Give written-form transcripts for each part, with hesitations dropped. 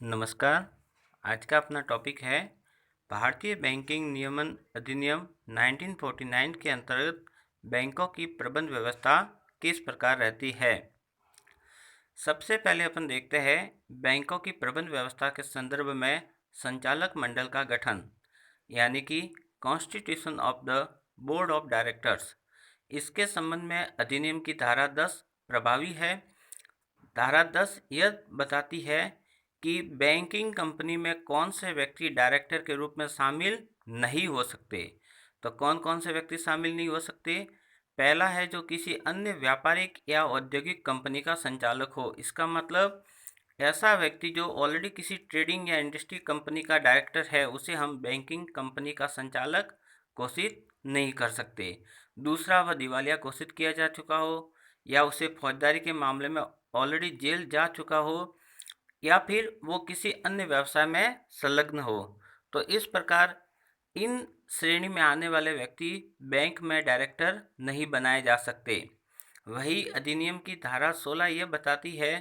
नमस्कार। आज का अपना टॉपिक है भारतीय बैंकिंग नियमन अधिनियम 1949 के अंतर्गत बैंकों की प्रबंध व्यवस्था किस प्रकार रहती है। सबसे पहले अपन देखते हैं बैंकों की प्रबंध व्यवस्था के संदर्भ में संचालक मंडल का गठन यानी कि constitution of the board of directors. इसके संबंध में अधिनियम की धारा 10 प्रभावी है। धारा 10 यह बताती है कि बैंकिंग कंपनी में कौन से व्यक्ति डायरेक्टर के रूप में शामिल नहीं हो सकते। तो कौन कौन से व्यक्ति शामिल नहीं हो सकते। पहला है जो किसी अन्य व्यापारिक या औद्योगिक कंपनी का संचालक हो। इसका मतलब ऐसा व्यक्ति जो ऑलरेडी किसी ट्रेडिंग या इंडस्ट्री कंपनी का डायरेक्टर है उसे हम बैंकिंग कंपनी का संचालक घोषित नहीं कर सकते। दूसरा, वह दिवालिया घोषित किया जा चुका हो या उसे फौजदारी के मामले में ऑलरेडी जेल जा चुका हो या फिर वो किसी अन्य व्यवसाय में संलग्न हो। तो इस प्रकार इन श्रेणी में आने वाले व्यक्ति बैंक में डायरेक्टर नहीं बनाए जा सकते। वही अधिनियम की धारा 16 यह बताती है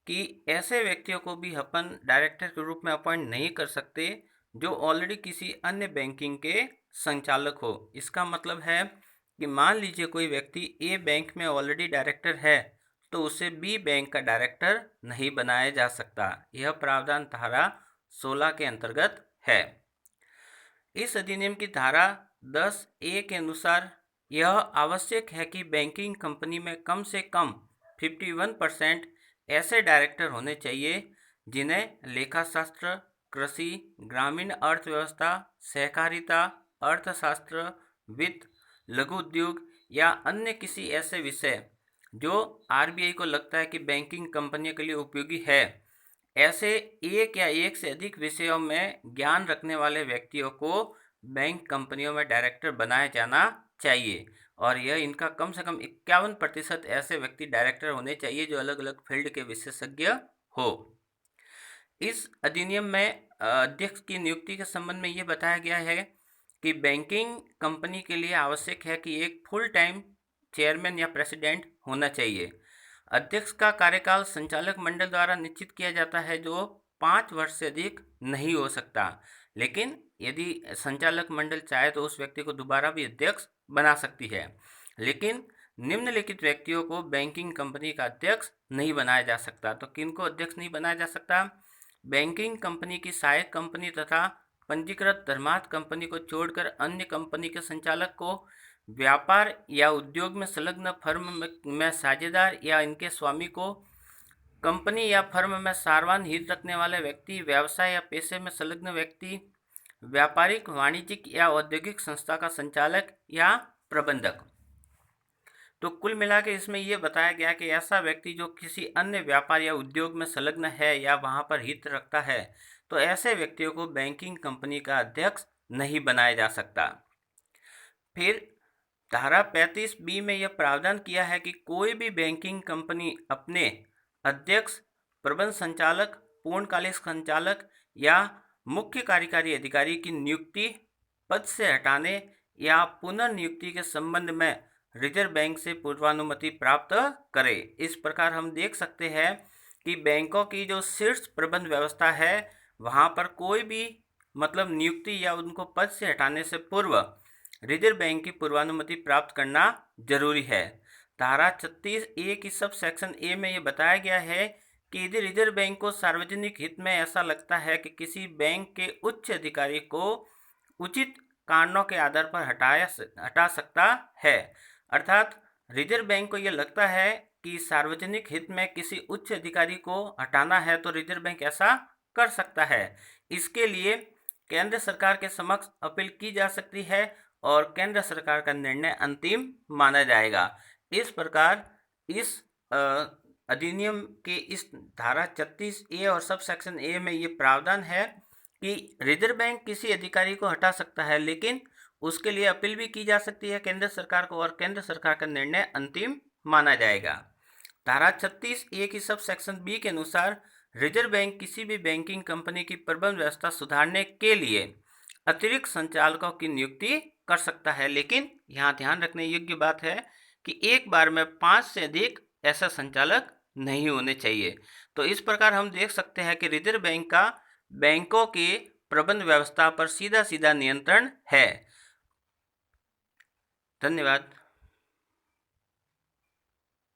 कि ऐसे व्यक्तियों को भी अपन डायरेक्टर के रूप में अपॉइंट नहीं कर सकते जो ऑलरेडी किसी अन्य बैंकिंग के संचालक हो। इसका मतलब है कि मान लीजिए कोई व्यक्ति ए बैंक में ऑलरेडी डायरेक्टर है तो उसे बी बैंक का डायरेक्टर नहीं बनाया जा सकता। यह प्रावधान धारा 16 के अंतर्गत है। इस अधिनियम की धारा 10A के अनुसार यह आवश्यक है कि बैंकिंग कंपनी में कम से कम 51% ऐसे डायरेक्टर होने चाहिए जिन्हें लेखाशास्त्र, कृषि, ग्रामीण अर्थव्यवस्था, सहकारिता, अर्थशास्त्र, वित्त, लघु उद्योग या अन्य किसी ऐसे विषय जो आरबीआई को लगता है कि बैंकिंग कंपनियों के लिए उपयोगी है, ऐसे एक या एक से अधिक विषयों में ज्ञान रखने वाले व्यक्तियों को बैंक कंपनियों में डायरेक्टर बनाया जाना चाहिए। और यह इनका कम से कम 51% ऐसे व्यक्ति डायरेक्टर होने चाहिए जो अलग अलग फील्ड के विशेषज्ञ हो। इस अधिनियम में अध्यक्ष की नियुक्ति के संबंध में ये बताया गया है कि बैंकिंग कंपनी के लिए आवश्यक है कि एक फुल टाइम चेयरमैन या प्रेसिडेंट होना चाहिए। अध्यक्ष का कार्यकाल संचालक मंडल द्वारा निश्चित किया जाता है जो 5 वर्ष से अधिक नहीं हो सकता, लेकिन यदि संचालक मंडल चाहे तो उस व्यक्ति को दोबारा भी अध्यक्ष बना सकती है। लेकिन निम्नलिखित व्यक्तियों को बैंकिंग कंपनी का अध्यक्ष नहीं बनाया जा सकता। तो किनको अध्यक्ष नहीं बनाया जा सकता। बैंकिंग कंपनी की सहायक कंपनी तथा पंजीकृत धर्मार्थ कंपनी को छोड़कर अन्य कंपनी के संचालक को, व्यापार या उद्योग में संलग्न फर्म में साझेदार या इनके स्वामी को, कंपनी या फर्म में सार्वजनिक हित रखने वाले व्यक्ति, व्यवसाय या पेशे में संलग्न व्यक्ति, व्यापारिक, वाणिज्यिक या औद्योगिक संस्था का संचालक या प्रबंधक। तो कुल मिला के इसमें यह बताया गया कि ऐसा व्यक्ति जो किसी अन्य व्यापार या उद्योग में संलग्न है या वहां पर हित रखता है, तो ऐसे व्यक्तियों को बैंकिंग कंपनी का अध्यक्ष नहीं बनाया जा सकता। फिर धारा 35B में यह प्रावधान किया है कि कोई भी बैंकिंग कंपनी अपने अध्यक्ष, प्रबंध संचालक, पूर्णकालिक संचालक या मुख्य कार्यकारी अधिकारी की नियुक्ति, पद से हटाने या पुनर्नियुक्ति के संबंध में रिजर्व बैंक से पूर्वानुमति प्राप्त करे। इस प्रकार हम देख सकते हैं कि बैंकों की जो शीर्ष प्रबंध व्यवस्था है वहां पर कोई भी नियुक्ति या उनको पद से हटाने से पूर्व रिजर्व बैंक की पूर्वानुमति प्राप्त करना जरूरी है। धारा 36A की सब सेक्शन ए में ये बताया गया है कि यदि रिजर्व बैंक को सार्वजनिक हित में ऐसा लगता है कि किसी बैंक के उच्च अधिकारी को उचित कारणों के आधार पर हटा सकता है, अर्थात रिजर्व बैंक को यह लगता है कि सार्वजनिक हित में किसी उच्च अधिकारी को हटाना है तो रिजर्व बैंक ऐसा कर सकता है। इसके लिए केंद्र सरकार के समक्ष अपील की जा सकती है और केंद्र सरकार का निर्णय अंतिम माना जाएगा। इस प्रकार इस अधिनियम के इस धारा 36A और सब सेक्शन ए में ये प्रावधान है कि रिजर्व बैंक किसी अधिकारी को हटा सकता है, लेकिन उसके लिए अपील भी की जा सकती है केंद्र सरकार को और केंद्र सरकार का निर्णय अंतिम माना जाएगा। धारा 36A की सब सेक्शन बी के अनुसार रिजर्व बैंक किसी भी बैंकिंग कंपनी की प्रबंध व्यवस्था सुधारने के लिए अतिरिक्त संचालकों की नियुक्ति कर सकता है, लेकिन यहाँ ध्यान रखने योग्य बात है कि एक बार में 5 से अधिक ऐसा संचालक नहीं होने चाहिए। तो इस प्रकार हम देख सकते हैं कि रिजर्व बैंक का बैंकों की प्रबंध व्यवस्था पर सीधा सीधा नियंत्रण है। धन्यवाद।